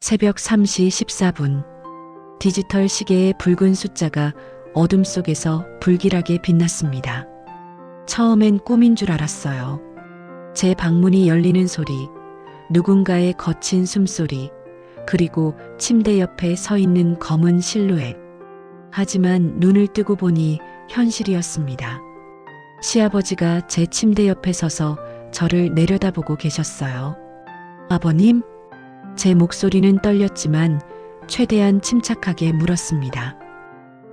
새벽 3시 14분. 디지털 시계의 붉은 숫자가 어둠 속에서 불길하게 빛났습니다. 처음엔 꿈인 줄 알았어요. 제 방문이 열리는 소리, 누군가의 거친 숨소리, 그리고 침대 옆에 서 있는 검은 실루엣. 하지만 눈을 뜨고 보니 현실이었습니다. 시아버지가 제 침대 옆에 서서 저를 내려다보고 계셨어요. 아버님? 제 목소리는 떨렸지만 최대한 침착하게 물었습니다.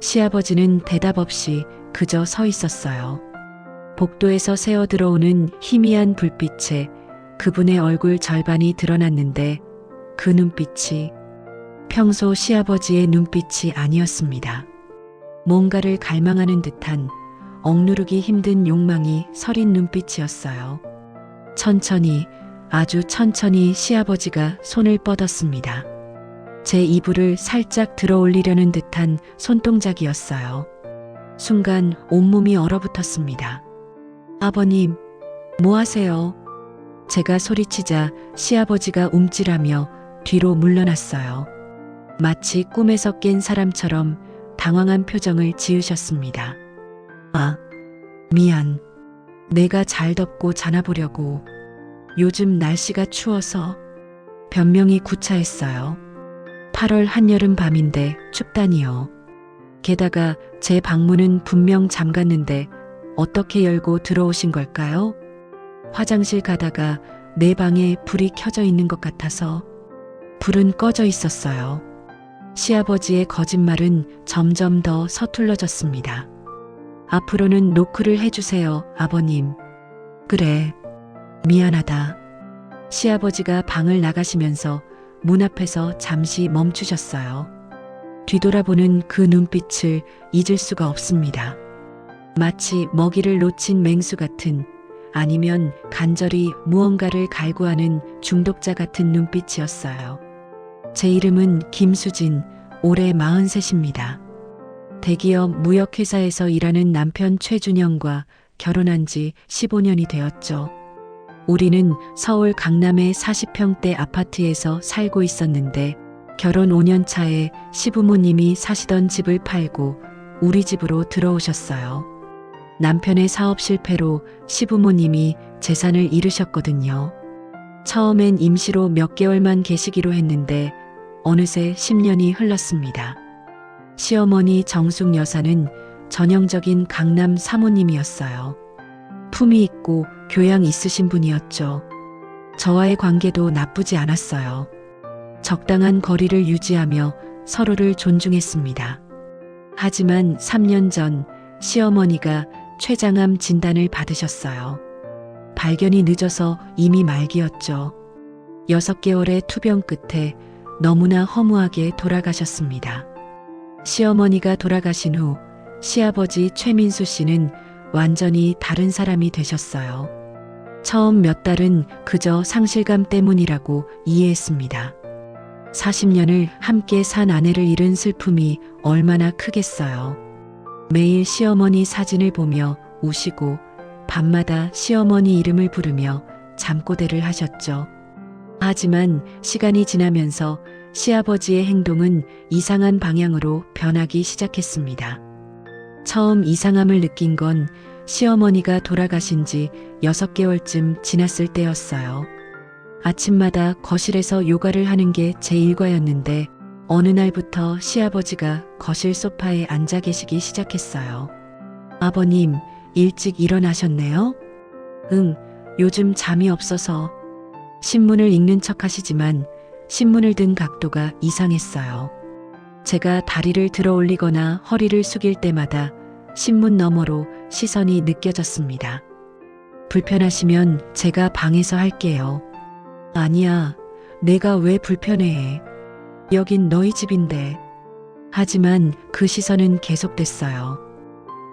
시아버지는 대답 없이 그저 서 있었어요. 복도에서 새어 들어오는 희미한 불빛에 그분의 얼굴 절반이 드러났는데 그 눈빛이 평소 시아버지의 눈빛이 아니었습니다. 뭔가를 갈망하는 듯한 억누르기 힘든 욕망이 서린 눈빛이었어요. 천천히, 아주 천천히 시아버지가 손을 뻗었습니다. 제 이불을 살짝 들어 올리려는 듯한 손동작이었어요. 순간 온몸이 얼어붙었습니다. 아버님, 뭐 하세요? 제가 소리치자 시아버지가 움찔하며 뒤로 물러났어요. 마치 꿈에서 깬 사람처럼 당황한 표정을 지으셨습니다. 아, 미안. 내가 잘 덮고 자나보려고. 요즘 날씨가 추워서. 변명이 구차했어요. 8월 한여름 밤인데 춥다니요. 게다가 제 방문은 분명 잠갔는데 어떻게 열고 들어오신 걸까요? 화장실 가다가 내 방에 불이 켜져 있는 것 같아서. 불은 꺼져 있었어요. 시아버지의 거짓말은 점점 더 서툴러졌습니다. 앞으로는 노크를 해주세요, 아버님. 그래, 미안하다. 시아버지가 방을 나가시면서 문 앞에서 잠시 멈추셨어요. 뒤돌아보는 그 눈빛을 잊을 수가 없습니다. 마치 먹이를 놓친 맹수 같은, 아니면 간절히 무언가를 갈구하는 중독자 같은 눈빛이었어요. 제 이름은 김수진, 올해 43입니다. 대기업 무역회사에서 일하는 남편 최준영과 결혼한 지 15년이 되었죠. 우리는 서울 강남의 40평대 아파트에서 살고 있었는데 결혼 5년 차에 시부모님이 사시던 집을 팔고 우리 집으로 들어오셨어요. 남편의 사업 실패로 시부모님이 재산을 잃으셨거든요. 처음엔 임시로 몇 개월만 계시기로 했는데 어느새 10년이 흘렀습니다. 시어머니 정숙 여사는 전형적인 강남 사모님이었어요. 품위 있고 교양 있으신 분이었죠. 저와의 관계도 나쁘지 않았어요. 적당한 거리를 유지하며 서로를 존중했습니다. 하지만 3년 전 시어머니가 췌장암 진단을 받으셨어요. 발견이 늦어서 이미 말기였죠. 6개월의 투병 끝에 너무나 허무하게 돌아가셨습니다. 시어머니가 돌아가신 후 시아버지 최민수 씨는 완전히 다른 사람이 되셨어요. 처음 몇 달은 그저 상실감 때문이라고 이해했습니다. 40년을 함께 산 아내를 잃은 슬픔이 얼마나 크겠어요. 매일 시어머니 사진을 보며 우시고 밤마다 시어머니 이름을 부르며 잠꼬대를 하셨죠. 하지만 시간이 지나면서 시아버지의 행동은 이상한 방향으로 변하기 시작했습니다. 처음 이상함을 느낀 건 시어머니가 돌아가신 지 6개월쯤 지났을 때였어요. 아침마다 거실에서 요가를 하는 게 제 일과였는데 어느 날부터 시아버지가 거실 소파에 앉아 계시기 시작했어요. 아버님, 일찍 일어나셨네요? 응, 요즘 잠이 없어서. 신문을 읽는 척 하시지만 신문을 든 각도가 이상했어요. 제가 다리를 들어 올리거나 허리를 숙일 때마다 신문 너머로 시선이 느껴졌습니다. 불편하시면 제가 방에서 할게요. 아니야, 내가 왜 불편해해. 여긴 너희 집인데. 하지만 그 시선은 계속됐어요.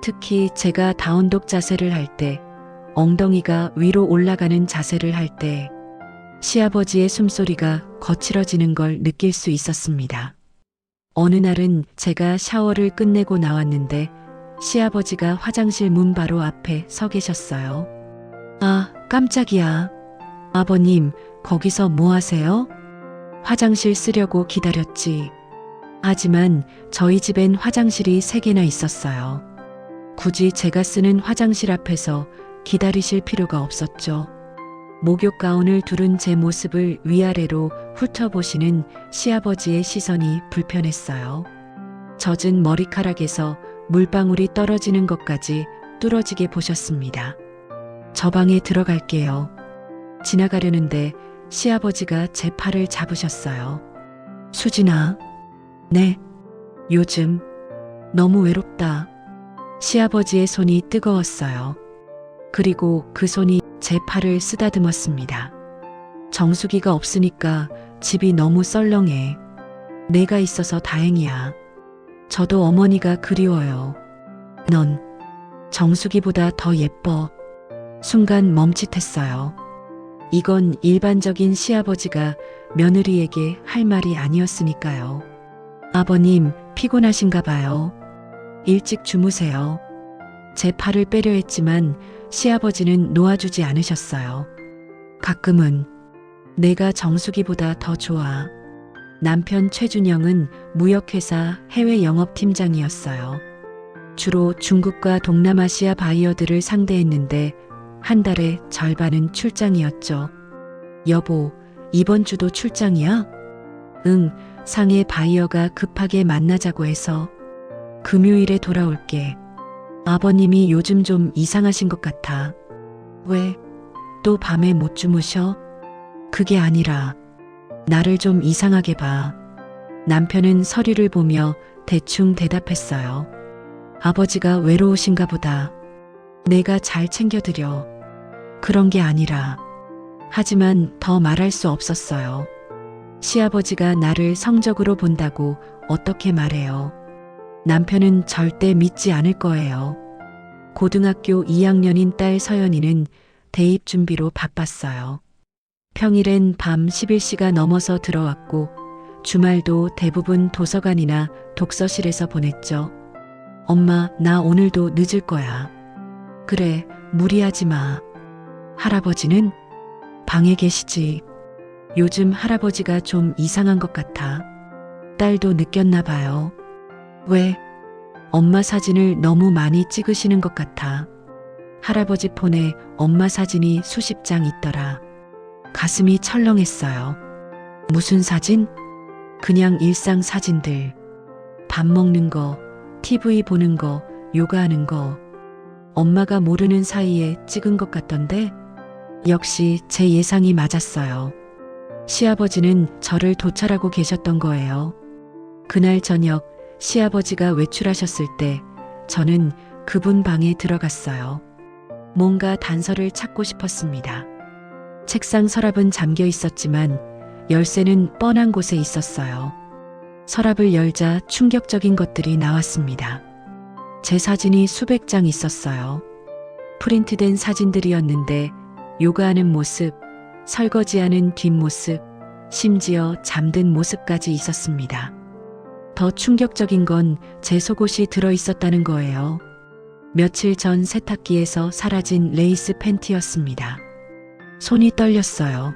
특히 제가 다운독 자세를 할 때, 엉덩이가 위로 올라가는 자세를 할 때, 시아버지의 숨소리가 거칠어지는 걸 느낄 수 있었습니다. 어느 날은 제가 샤워를 끝내고 나왔는데 시아버지가 화장실 문 바로 앞에 서 계셨어요. 아, 깜짝이야. 아버님, 거기서 뭐 하세요? 화장실 쓰려고 기다렸지. 하지만 저희 집엔 화장실이 3개나 있었어요. 굳이 제가 쓰는 화장실 앞에서 기다리실 필요가 없었죠. 목욕 가운을 두른 제 모습을 위아래로 훑어보시는 시아버지의 시선이 불편했어요. 젖은 머리카락에서 물방울이 떨어지는 것까지 뚫어지게 보셨습니다. 저 방에 들어갈게요. 지나가려는데 시아버지가 제 팔을 잡으셨어요. 수진아. 네. 요즘 너무 외롭다. 시아버지의 손이 뜨거웠어요. 그리고 그 손이 제 팔을 쓰다듬었습니다. 정수기가 없으니까 집이 너무 썰렁해. 내가 있어서 다행이야. 저도 어머니가 그리워요. 넌 정수기보다 더 예뻐. 순간 멈칫했어요. 이건 일반적인 시아버지가 며느리에게 할 말이 아니었으니까요. 아버님, 피곤하신가 봐요. 일찍 주무세요. 제 팔을 빼려 했지만 시아버지는 놓아주지 않으셨어요. 가끔은 내가 정수기보다 더 좋아. 남편 최준영은 무역회사 해외 영업팀장이었어요. 주로 중국과 동남아시아 바이어들을 상대했는데 한 달에 절반은 출장이었죠. 여보, 이번 주도 출장이야? 응, 상해 바이어가 급하게 만나자고 해서 금요일에 돌아올게. 아버님이 요즘 좀 이상하신 것 같아. 왜? 또 밤에 못 주무셔? 그게 아니라 나를 좀 이상하게 봐. 남편은 서류를 보며 대충 대답했어요. 아버지가 외로우신가 보다. 내가 잘 챙겨드려. 그런 게 아니라. 하지만 더 말할 수 없었어요. 시아버지가 나를 성적으로 본다고 어떻게 말해요. 남편은 절대 믿지 않을 거예요. 고등학교 2학년인 딸 서연이는 대입 준비로 바빴어요. 평일엔 밤 11시가 넘어서 들어왔고 주말도 대부분 도서관이나 독서실에서 보냈죠. 엄마, 나 오늘도 늦을 거야. 그래, 무리하지 마. 할아버지는 방에 계시지. 요즘 할아버지가 좀 이상한 것 같아. 딸도 느꼈나 봐요. 왜? 엄마 사진을 너무 많이 찍으시는 것 같아. 할아버지 폰에 엄마 사진이 수십 장 있더라. 가슴이 철렁했어요. 무슨 사진? 그냥 일상 사진들. 밥 먹는 거, TV 보는 거, 요가하는 거. 엄마가 모르는 사이에 찍은 것 같던데? 역시 제 예상이 맞았어요. 시아버지는 저를 도찰하고 계셨던 거예요. 그날 저녁 시아버지가 외출하셨을 때 저는 그분 방에 들어갔어요. 뭔가 단서를 찾고 싶었습니다. 책상 서랍은 잠겨 있었지만 열쇠는 뻔한 곳에 있었어요. 서랍을 열자 충격적인 것들이 나왔습니다. 제 사진이 수백 장 있었어요. 프린트된 사진들이었는데 요가하는 모습, 설거지하는 뒷모습, 심지어 잠든 모습까지 있었습니다. 더 충격적인 건 제 속옷이 들어 있었다는 거예요. 며칠 전 세탁기에서 사라진 레이스 팬티였습니다. 손이 떨렸어요.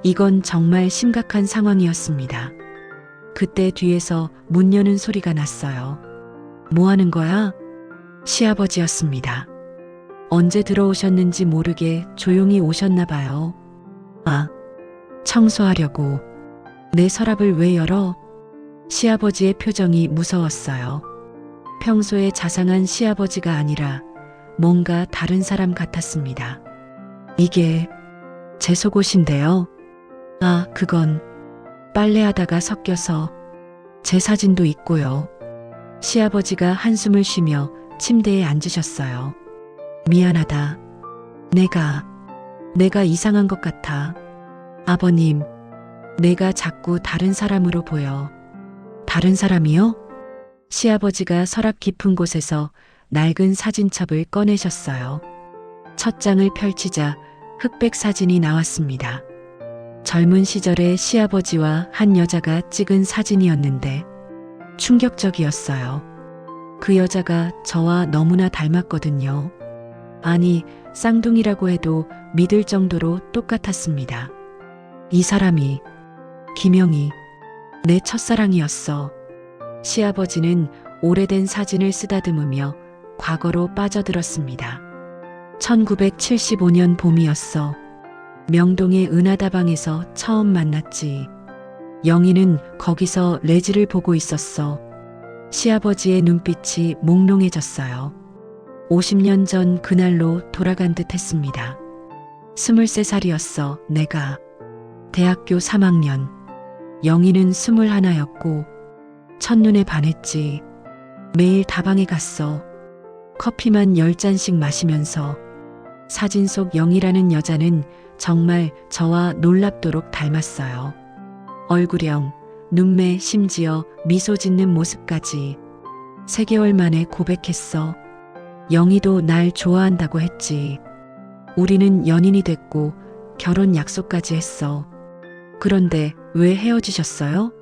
이건 정말 심각한 상황이었습니다. 그때 뒤에서 문 여는 소리가 났어요. 뭐 하는 거야? 시아버지였습니다. 언제 들어오셨는지 모르게 조용히 오셨나 봐요. 아, 청소하려고. 내 서랍을 왜 열어? 시아버지의 표정이 무서웠어요. 평소에 자상한 시아버지가 아니라 뭔가 다른 사람 같았습니다. 이게 제 속옷인데요. 아, 그건 빨래하다가 섞여서 제 사진도 있고요. 시아버지가 한숨을 쉬며 침대에 앉으셨어요. 미안하다. 내가 이상한 것 같아. 아버님, 내가 자꾸 다른 사람으로 보여. 다른 사람이요? 시아버지가 서랍 깊은 곳에서 낡은 사진첩을 꺼내셨어요. 첫 장을 펼치자 흑백 사진이 나왔습니다. 젊은 시절의 시아버지와 한 여자가 찍은 사진이었는데 충격적이었어요. 그 여자가 저와 너무나 닮았거든요. 아니, 쌍둥이라고 해도 믿을 정도로 똑같았습니다. 이 사람이 김영희, 내 첫사랑이었어. 시아버지는 오래된 사진을 쓰다듬으며 과거로 빠져들었습니다. 1975년 봄이었어. 명동의 은하다방에서 처음 만났지. 영희는 거기서 레지를 보고 있었어. 시아버지의 눈빛이 몽롱해졌어요. 50년 전 그날로 돌아간 듯 했습니다. 23살이었어, 내가. 대학교 3학년. 영희는 21였고, 첫눈에 반했지. 매일 다방에 갔어. 커피만 10잔씩 마시면서. 사진 속 영희라는 여자는 정말 저와 놀랍도록 닮았어요. 얼굴형, 눈매, 심지어 미소 짓는 모습까지. 3개월 만에 고백했어. 영희도 날 좋아한다고 했지. 우리는 연인이 됐고 결혼 약속까지 했어. 그런데 왜 헤어지셨어요?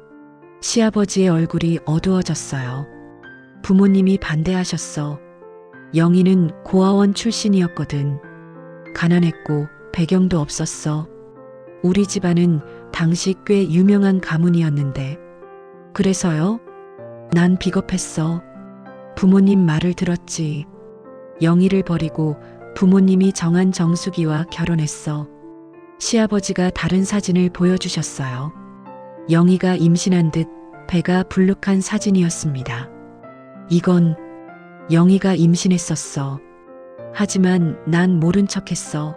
시아버지의 얼굴이 어두워졌어요. 부모님이 반대하셨어. 영희는 고아원 출신이었거든. 가난했고 배경도 없었어. 우리 집안은 당시 꽤 유명한 가문이었는데. 그래서요? 난 비겁했어. 부모님 말을 들었지. 영희를 버리고 부모님이 정한 정숙이와 결혼했어. 시아버지가 다른 사진을 보여주셨어요. 영희가 임신한 듯 배가 불룩한 사진이었습니다. 이건 영희가 임신했었어. 하지만 난 모른 척했어.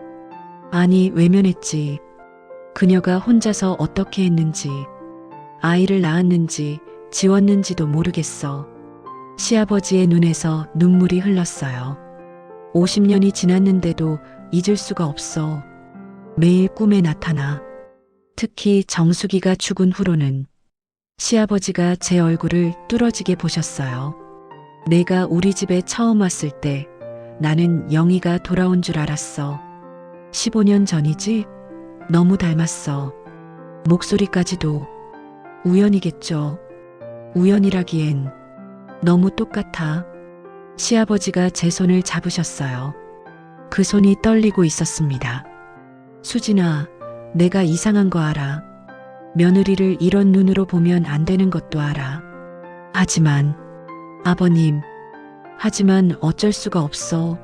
아니, 외면했지. 그녀가 혼자서 어떻게 했는지, 아이를 낳았는지 지웠는지도 모르겠어. 시아버지의 눈에서 눈물이 흘렀어요. 50년이 지났는데도 잊을 수가 없어. 매일 꿈에 나타나. 특히 정숙이가 죽은 후로는. 시아버지가 제 얼굴을 뚫어지게 보셨어요. 내가 우리 집에 처음 왔을 때 나는 영희가 돌아온 줄 알았어. 15년 전이지? 너무 닮았어. 목소리까지도. 우연이겠죠. 우연이라기엔 너무 똑같아. 시아버지가 제 손을 잡으셨어요. 그 손이 떨리고 있었습니다. 수진아, 내가 이상한 거 알아. 며느리를 이런 눈으로 보면 안 되는 것도 알아. 하지만, 아버님, 하지만 어쩔 수가 없어.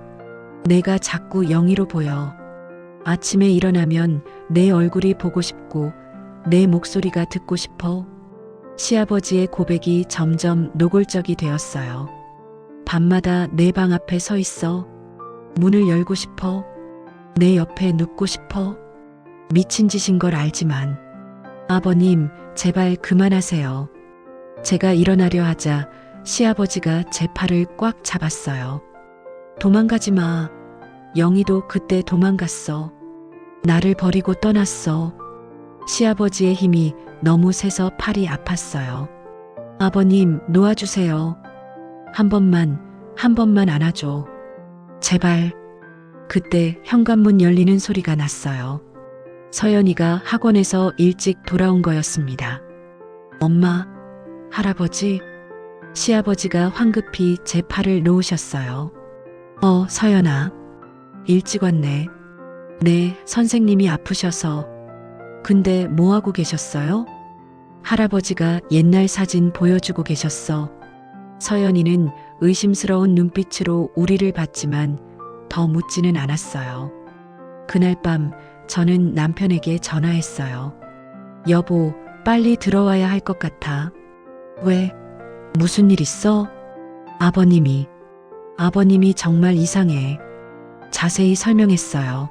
내가 자꾸 영희로 보여. 아침에 일어나면 내 얼굴이 보고 싶고 내 목소리가 듣고 싶어. 시아버지의 고백이 점점 노골적이 되었어요. 밤마다 내 방 앞에 서 있어. 문을 열고 싶어. 내 옆에 눕고 싶어. 미친 짓인 걸 알지만. 아버님, 제발 그만하세요. 제가 일어나려 하자 시아버지가 제 팔을 꽉 잡았어요. 도망가지 마. 영희도 그때 도망갔어. 나를 버리고 떠났어. 시아버지의 힘이 너무 세서 팔이 아팠어요. 아버님, 놓아주세요. 한 번만 안아줘. 제발. 그때 현관문 열리는 소리가 났어요. 서연이가 학원에서 일찍 돌아온 거였습니다. 엄마, 할아버지. 시아버지가 황급히 제 팔을 놓으셨어요. 서연아. 일찍 왔네. 네, 선생님이 아프셔서. 근데 뭐하고 계셨어요? 할아버지가 옛날 사진 보여주고 계셨어. 서연이는 의심스러운 눈빛으로 우리를 봤지만 더 묻지는 않았어요. 그날 밤 저는 남편에게 전화했어요. 여보, 빨리 들어와야 할 것 같아. 왜? 무슨 일 있어? 아버님이 정말 이상해. 자세히 설명했어요.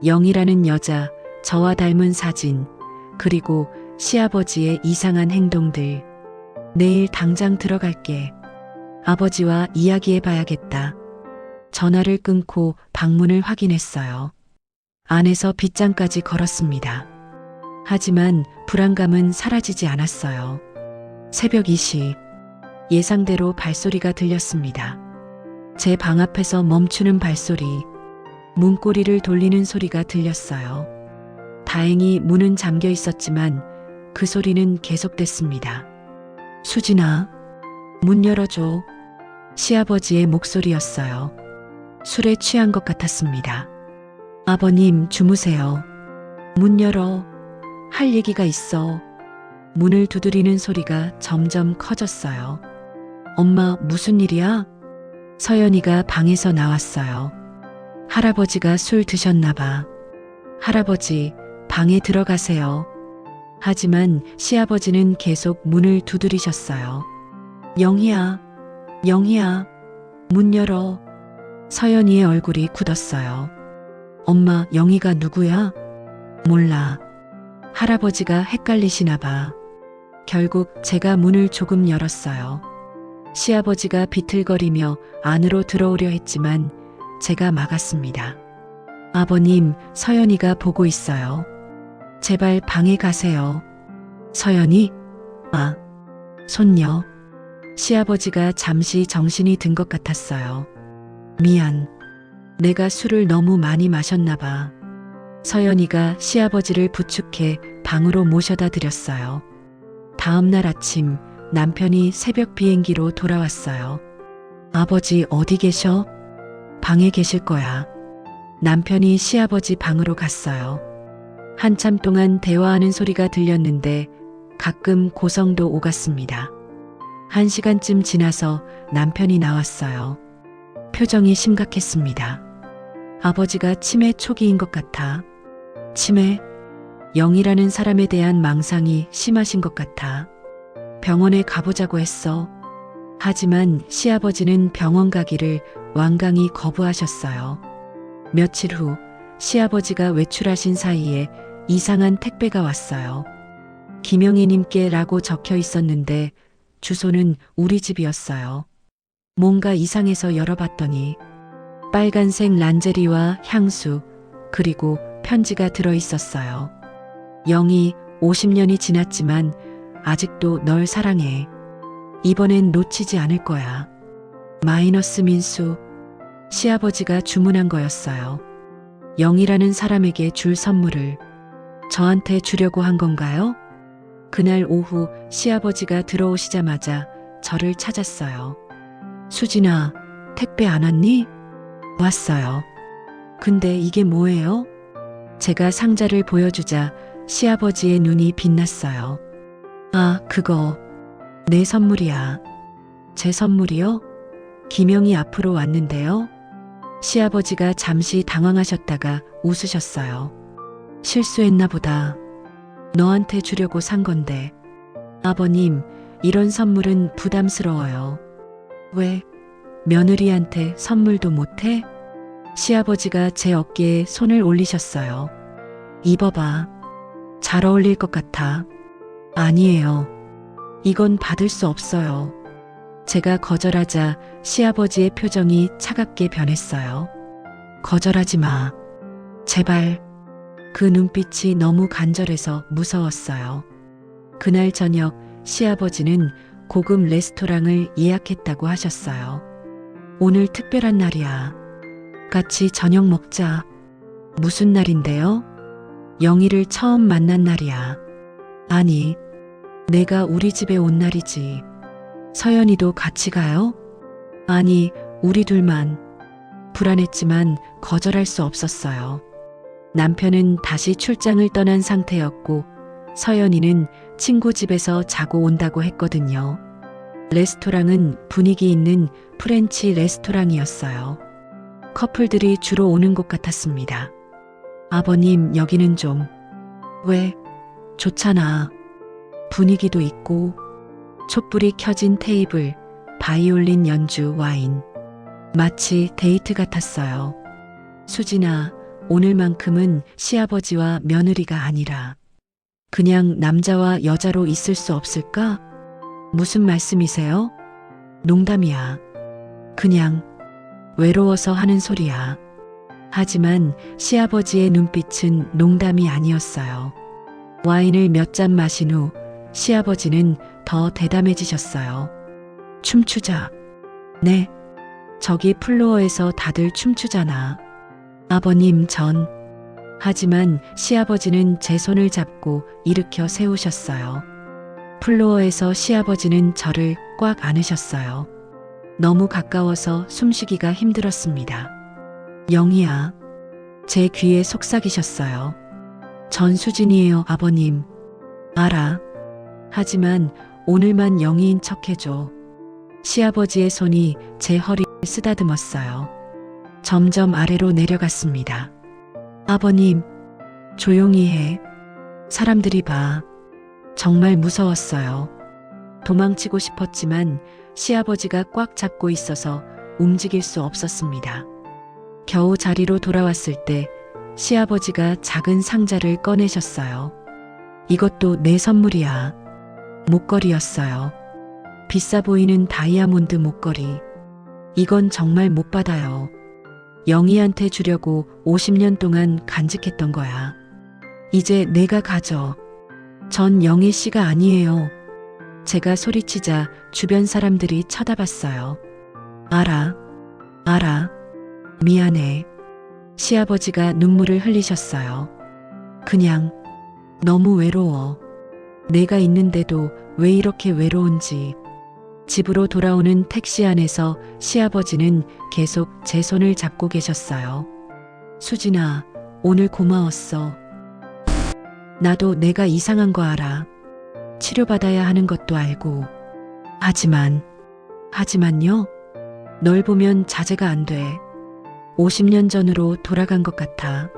영희라는 여자, 저와 닮은 사진, 그리고 시아버지의 이상한 행동들. 내일 당장 들어갈게. 아버지와 이야기해봐야겠다. 전화를 끊고 방문을 확인했어요. 안에서 빗장까지 걸었습니다. 하지만 불안감은 사라지지 않았어요. 새벽 2시, 예상대로 발소리가 들렸습니다. 제 방 앞에서 멈추는 발소리, 문고리를 돌리는 소리가 들렸어요. 다행히 문은 잠겨 있었지만 그 소리는 계속됐습니다. 수진아, 문 열어줘. 시아버지의 목소리였어요. 술에 취한 것 같았습니다. 아버님, 주무세요. 문 열어. 할 얘기가 있어. 문을 두드리는 소리가 점점 커졌어요. 엄마, 무슨 일이야? 서연이가 방에서 나왔어요. 할아버지가 술 드셨나 봐. 할아버지, 방에 들어가세요. 하지만 시아버지는 계속 문을 두드리셨어요. 영희야, 영희야, 문 열어. 서연이의 얼굴이 굳었어요. 엄마, 영희가 누구야? 몰라. 할아버지가 헷갈리시나 봐. 결국 제가 문을 조금 열었어요. 시아버지가 비틀거리며 안으로 들어오려 했지만 제가 막았습니다. 아버님, 서연이가 보고 있어요. 제발 방에 가세요. 서연이? 아, 손녀. 시아버지가 잠시 정신이 든 것 같았어요. 미안. 내가 술을 너무 많이 마셨나 봐. 서연이가 시아버지를 부축해 방으로 모셔다 드렸어요. 다음 날 아침 남편이 새벽 비행기로 돌아왔어요. 아버지 어디 계셔? 방에 계실 거야. 남편이 시아버지 방으로 갔어요. 한참 동안 대화하는 소리가 들렸는데 가끔 고성도 오갔습니다. 1시간쯤 지나서 남편이 나왔어요. 표정이 심각했습니다. 아버지가 치매 초기인 것 같아. 치매? 영이라는 사람에 대한 망상이 심하신 것 같아. 병원에 가보자고 했어. 하지만 시아버지는 병원 가기를 완강히 거부하셨어요. 며칠 후 시아버지가 외출하신 사이에 이상한 택배가 왔어요. 김영희님께 라고 적혀 있었는데 주소는 우리 집이었어요. 뭔가 이상해서 열어봤더니 빨간색 란제리와 향수 그리고 편지가 들어있었어요. 영희, 50년이 지났지만 아직도 널 사랑해. 이번엔 놓치지 않을 거야. 마이너스 민수. 시아버지가 주문한 거였어요. 영희라는 사람에게 줄 선물을 저한테 주려고 한 건가요? 그날 오후 시아버지가 들어오시자마자 저를 찾았어요. 수진아, 택배 안 왔니? 왔어요. 근데 이게 뭐예요? 제가 상자를 보여주자 시아버지의 눈이 빛났어요. 아, 그거 내 선물이야. 제 선물이요? 김영희 앞으로 왔는데요. 시아버지가 잠시 당황하셨다가 웃으셨어요. 실수했나 보다. 너한테 주려고 산 건데. 아버님, 이런 선물은 부담스러워요. 왜? 며느리한테 선물도 못해? 시아버지가 제 어깨에 손을 올리셨어요. 입어봐. 잘 어울릴 것 같아. 아니에요. 이건 받을 수 없어요. 제가 거절하자 시아버지의 표정이 차갑게 변했어요. 거절하지 마. 제발. 그 눈빛이 너무 간절해서 무서웠어요. 그날 저녁 시아버지는 고급 레스토랑을 예약했다고 하셨어요. 오늘 특별한 날이야. 같이 저녁 먹자. 무슨 날인데요? 영희를 처음 만난 날이야. 아니, 내가 우리 집에 온 날이지. 서연이도 같이 가요? 아니, 우리 둘만. 불안했지만 거절할 수 없었어요. 남편은 다시 출장을 떠난 상태였고 서연이는 친구 집에서 자고 온다고 했거든요. 레스토랑은 분위기 있는 프렌치 레스토랑이었어요. 커플들이 주로 오는 곳 같았습니다. 아버님, 여기는 좀. 왜? 좋잖아. 분위기도 있고 촛불이 켜진 테이블, 바이올린 연주, 와인. 마치 데이트 같았어요. 수진아, 오늘만큼은 시아버지와 며느리가 아니라 그냥 남자와 여자로 있을 수 없을까? 무슨 말씀이세요? 농담이야. 그냥 외로워서 하는 소리야. 하지만 시아버지의 눈빛은 농담이 아니었어요. 와인을 몇 잔 마신 후 시아버지는 더 대담해지셨어요. 춤추자. 네. 저기 플로어에서 다들 춤추잖아. 아버님, 전. 하지만 시아버지는 제 손을 잡고 일으켜 세우셨어요. 플로어에서 시아버지는 저를 꽉 안으셨어요. 너무 가까워서 숨쉬기가 힘들었습니다. 영희야. 제 귀에 속삭이셨어요. 전 수진이에요, 아버님. 알아. 하지만 오늘만 영희인 척해줘. 시아버지의 손이 제 허리를 쓰다듬었어요. 점점 아래로 내려갔습니다. 아버님, 조용히 해. 사람들이 봐. 정말 무서웠어요. 도망치고 싶었지만 시아버지가 꽉 잡고 있어서 움직일 수 없었습니다. 겨우 자리로 돌아왔을 때 시아버지가 작은 상자를 꺼내셨어요. 이것도 내 선물이야. 목걸이였어요. 비싸 보이는 다이아몬드 목걸이. 이건 정말 못 받아요. 영희한테 주려고 50년 동안 간직했던 거야. 이제 내가 가져. 전 영희 씨가 아니에요. 제가 소리치자 주변 사람들이 쳐다봤어요. 알아. 미안해. 시아버지가 눈물을 흘리셨어요. 그냥 너무 외로워. 내가 있는데도 왜 이렇게 외로운지. 집으로 돌아오는 택시 안에서 시아버지는 계속 제 손을 잡고 계셨어요. 수진아, 오늘 고마웠어. 나도 내가 이상한 거 알아. 치료받아야 하는 것도 알고. 하지만요? 널 보면 자제가 안 돼. 50년 전으로 돌아간 것 같아.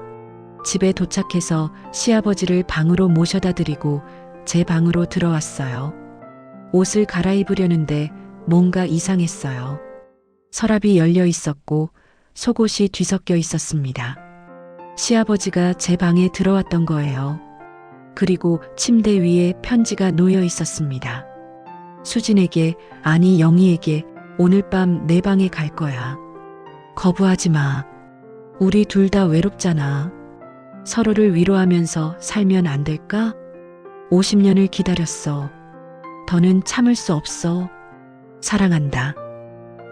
집에 도착해서 시아버지를 방으로 모셔다 드리고 제 방으로 들어왔어요. 옷을 갈아입으려는데 뭔가 이상했어요. 서랍이 열려 있었고 속옷이 뒤섞여 있었습니다. 시아버지가 제 방에 들어왔던 거예요. 그리고 침대 위에 편지가 놓여 있었습니다. 수진에게, 아니 영희에게 오늘 밤 내 방에 갈 거야. 거부하지 마. 우리 둘 다 외롭잖아. 서로를 위로하면서 살면 안 될까? 50년을 기다렸어. 더는 참을 수 없어. 사랑한다.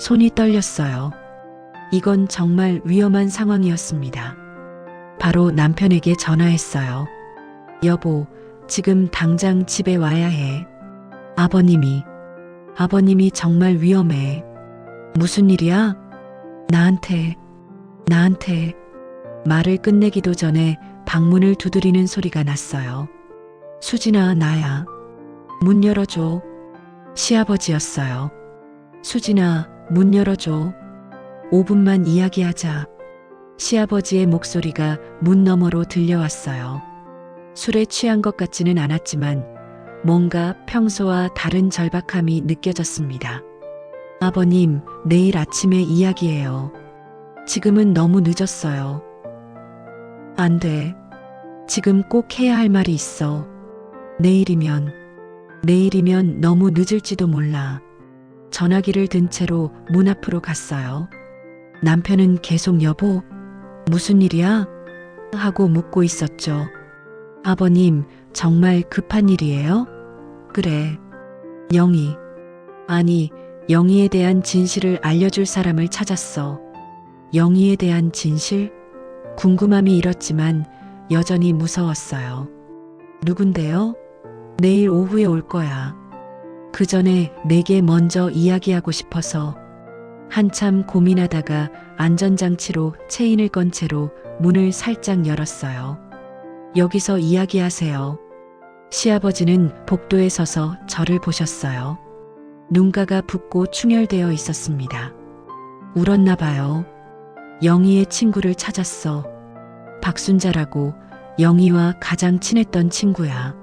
손이 떨렸어요. 이건 정말 위험한 상황이었습니다. 바로 남편에게 전화했어요. 여보, 지금 당장 집에 와야 해. 아버님이 정말 위험해. 무슨 일이야? 나한테. 말을 끝내기도 전에 방문을 두드리는 소리가 났어요. 수진아, 나야. 문 열어줘. 시아버지였어요. 수진아, 문 열어줘. 5분만 이야기하자. 시아버지의 목소리가 문 너머로 들려왔어요. 술에 취한 것 같지는 않았지만 뭔가 평소와 다른 절박함이 느껴졌습니다. 아버님, 내일 아침에 이야기해요. 지금은 너무 늦었어요. 안 돼. 지금 꼭 해야 할 말이 있어. 내일이면 너무 늦을지도 몰라. 전화기를 든 채로 문 앞으로 갔어요. 남편은 계속 여보, 무슨 일이야? 하고 묻고 있었죠. 아버님, 정말 급한 일이에요? 그래. 영희에 대한 진실을 알려줄 사람을 찾았어. 영희에 대한 진실? 궁금함이 일었지만 여전히 무서웠어요. 누군데요? 내일 오후에 올 거야. 그 전에 내게 먼저 이야기하고 싶어서. 한참 고민하다가 안전장치로 체인을 건 채로 문을 살짝 열었어요. 여기서 이야기하세요. 시아버지는 복도에 서서 저를 보셨어요. 눈가가 붓고 충혈되어 있었습니다. 울었나 봐요. 영희의 친구를 찾았어. 박순자라고 영희와 가장 친했던 친구야.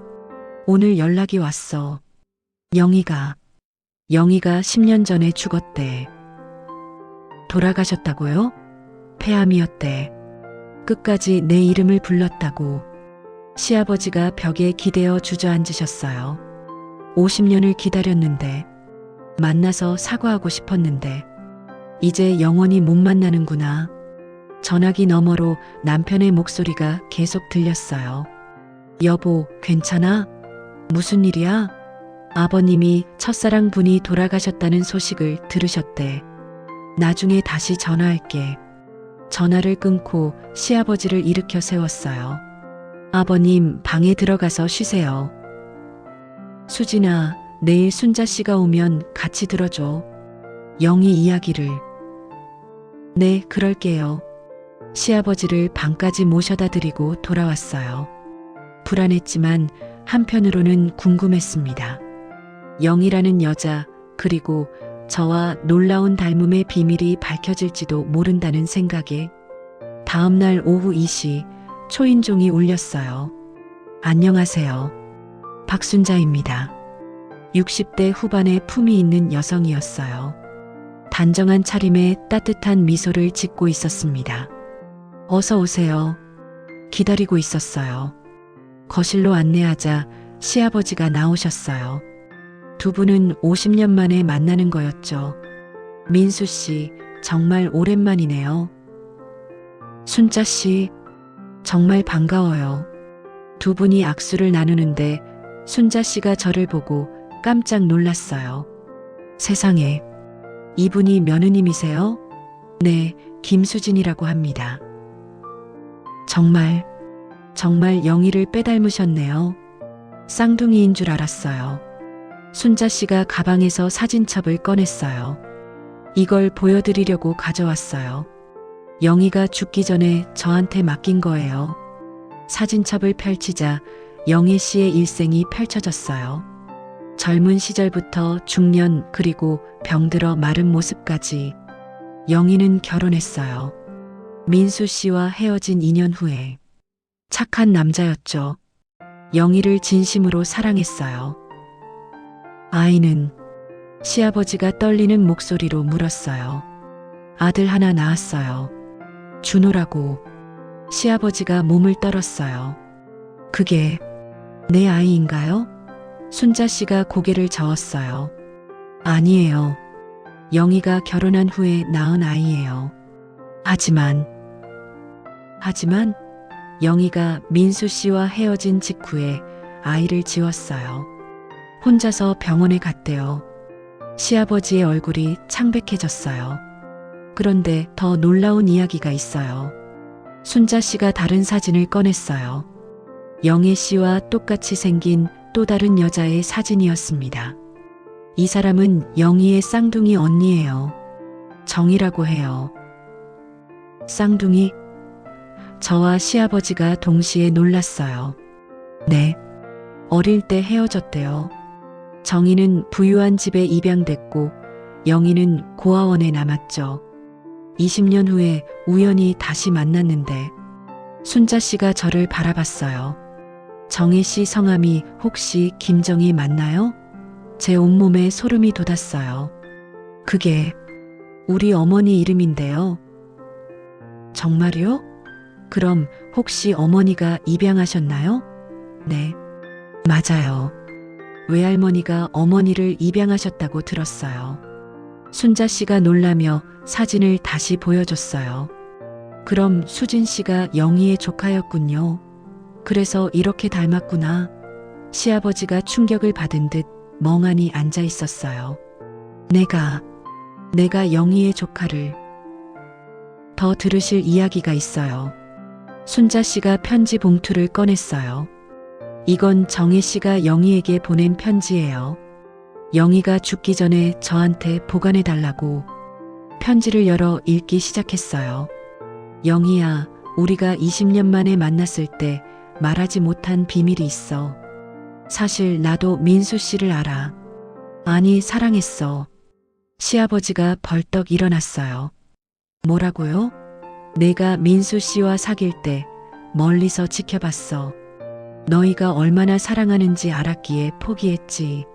오늘 연락이 왔어. 영희가 10년 전에 죽었대. 돌아가셨다고요? 폐암이었대. 끝까지 내 이름을 불렀다고. 시아버지가 벽에 기대어 주저앉으셨어요. 50년을 기다렸는데, 만나서 사과하고 싶었는데, 이제 영원히 못 만나는구나. 전화기 너머로 남편의 목소리가 계속 들렸어요. 여보, 괜찮아? 무슨 일이야? 아버님이 첫사랑 분이 돌아가셨다는 소식을 들으셨대. 나중에 다시 전화할게. 전화를 끊고 시아버지를 일으켜 세웠어요. 아버님, 방에 들어가서 쉬세요. 수진아, 내일 순자 씨가 오면 같이 들어줘. 영희 이야기를. 네, 그럴게요. 시아버지를 방까지 모셔다 드리고 돌아왔어요. 불안했지만 한편으로는 궁금했습니다. 영이라는 여자, 그리고 저와 놀라운 닮음의 비밀이 밝혀질지도 모른다는 생각에 다음 날 오후 2시 초인종이 울렸어요. 안녕하세요. 박순자입니다. 60대 후반의 품이 있는 여성이었어요. 단정한 차림에 따뜻한 미소를 짓고 있었습니다. 어서 오세요. 기다리고 있었어요. 거실로 안내하자 시아버지가 나오셨어요. 두 분은 50년 만에 만나는 거였죠. 민수 씨, 정말 오랜만이네요. 순자 씨, 정말 반가워요. 두 분이 악수를 나누는데 순자 씨가 저를 보고 깜짝 놀랐어요. 세상에, 이분이 며느님이세요? 네, 김수진이라고 합니다. 정말 영희를 빼닮으셨네요. 쌍둥이인 줄 알았어요. 순자 씨가 가방에서 사진첩을 꺼냈어요. 이걸 보여드리려고 가져왔어요. 영희가 죽기 전에 저한테 맡긴 거예요. 사진첩을 펼치자 영희 씨의 일생이 펼쳐졌어요. 젊은 시절부터 중년 그리고 병들어 마른 모습까지. 영희는 결혼했어요. 민수 씨와 헤어진 2년 후에. 착한 남자였죠. 영희를 진심으로 사랑했어요. 아이는? 시아버지가 떨리는 목소리로 물었어요. 아들 하나 낳았어요. 준호라고. 시아버지가 몸을 떨었어요. 그게 내 아이인가요? 순자 씨가 고개를 저었어요. 아니에요. 영희가 결혼한 후에 낳은 아이예요. 하지만 영희가 민수 씨와 헤어진 직후에 아이를 지웠어요. 혼자서 병원에 갔대요. 시아버지의 얼굴이 창백해졌어요. 그런데 더 놀라운 이야기가 있어요. 순자 씨가 다른 사진을 꺼냈어요. 영애 씨와 똑같이 생긴 또 다른 여자의 사진이었습니다. 이 사람은 영희의 쌍둥이 언니예요. 정이라고 해요. 쌍둥이? 저와 시아버지가 동시에 놀랐어요. 네. 어릴 때 헤어졌대요. 정희는 부유한 집에 입양됐고 영희는 고아원에 남았죠. 20년 후에 우연히 다시 만났는데 순자 씨가 저를 바라봤어요. 정희 씨 성함이 혹시 김정희 맞나요? 제 온몸에 소름이 돋았어요. 그게 우리 어머니 이름인데요. 정말요? 그럼 혹시 어머니가 입양하셨나요? 네, 맞아요. 외할머니가 어머니를 입양하셨다고 들었어요. 순자 씨가 놀라며 사진을 다시 보여줬어요. 그럼 수진 씨가 영희의 조카였군요. 그래서 이렇게 닮았구나. 시아버지가 충격을 받은 듯 멍하니 앉아 있었어요. 내가 영희의 조카를. 더 들으실 이야기가 있어요. 순자 씨가 편지 봉투를 꺼냈어요. 이건 정혜 씨가 영희에게 보낸 편지예요. 영희가 죽기 전에 저한테 보관해 달라고. 편지를 열어 읽기 시작했어요. 영희야, 우리가 20년 만에 만났을 때 말하지 못한 비밀이 있어. 사실 나도 민수 씨를 알아. 아니, 사랑했어. 시아버지가 벌떡 일어났어요. 뭐라고요? 내가 민수 씨와 사귈 때 멀리서 지켜봤어. 너희가 얼마나 사랑하는지 알았기에 포기했지.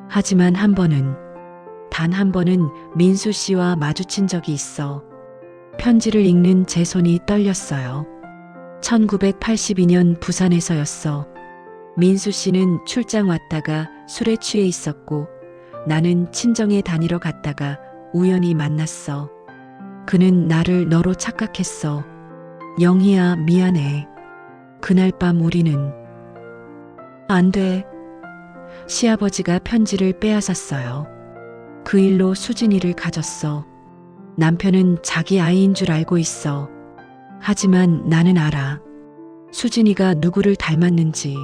하지만 단 한 번은 민수 씨와 마주친 적이 있어. 편지를 읽는 제 손이 떨렸어요. 1982년 부산에서였어. 민수 씨는 출장 왔다가 술에 취해 있었고 나는 친정에 다니러 갔다가 우연히 만났어. 그는 나를 너로 착각했어. 영희야, 미안해. 그날 밤 우리는. 안 돼. 시아버지가 편지를 빼앗았어요. 그 일로 수진이를 가졌어. 남편은 자기 아이인 줄 알고 있어. 하지만 나는 알아. 수진이가 누구를 닮았는지.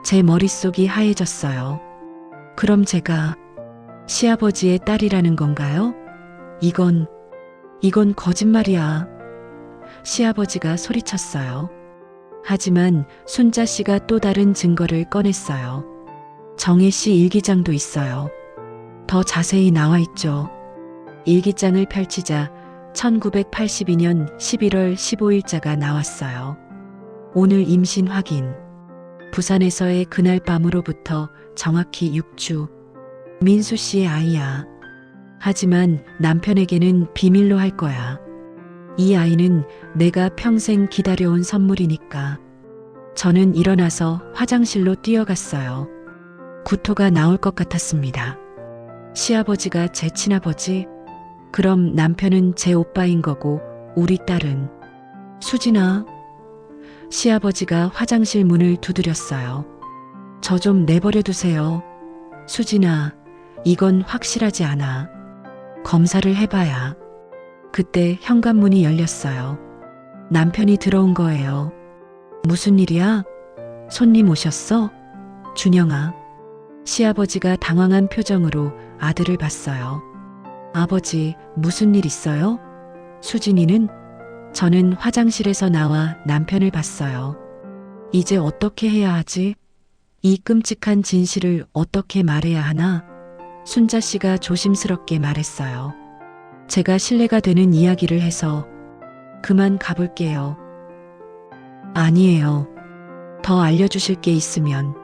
제 머릿속이 하얘졌어요. 그럼 제가 시아버지의 딸이라는 건가요? 이건 거짓말이야. 시아버지가 소리쳤어요. 하지만 순자 씨가 또 다른 증거를 꺼냈어요. 정혜 씨 일기장도 있어요. 더 자세히 나와 있죠. 일기장을 펼치자 1982년 11월 15일자가 나왔어요. 오늘 임신 확인. 부산에서의 그날 밤으로부터 정확히 6주. 민수 씨의 아이야. 하지만 남편에게는 비밀로 할 거야. 이 아이는 내가 평생 기다려온 선물이니까. 저는 일어나서 화장실로 뛰어갔어요. 구토가 나올 것 같았습니다. 시아버지가 제 친아버지? 그럼 남편은 제 오빠인 거고 우리 딸은? 수진아. 시아버지가 화장실 문을 두드렸어요. 저 좀 내버려 두세요. 수진아, 이건 확실하지 않아. 검사를 해봐야. 그때 현관문이 열렸어요. 남편이 들어온 거예요. 무슨 일이야? 손님 오셨어? 준영아. 시아버지가 당황한 표정으로 아들을 봤어요. 아버지, 무슨 일 있어요? 수진이는? 저는 화장실에서 나와 남편을 봤어요. 이제 어떻게 해야 하지? 이 끔찍한 진실을 어떻게 말해야 하나? 순자 씨가 조심스럽게 말했어요. 제가 신뢰가 되는 이야기를 해서 그만 가볼게요. 아니에요. 더 알려주실 게 있으면.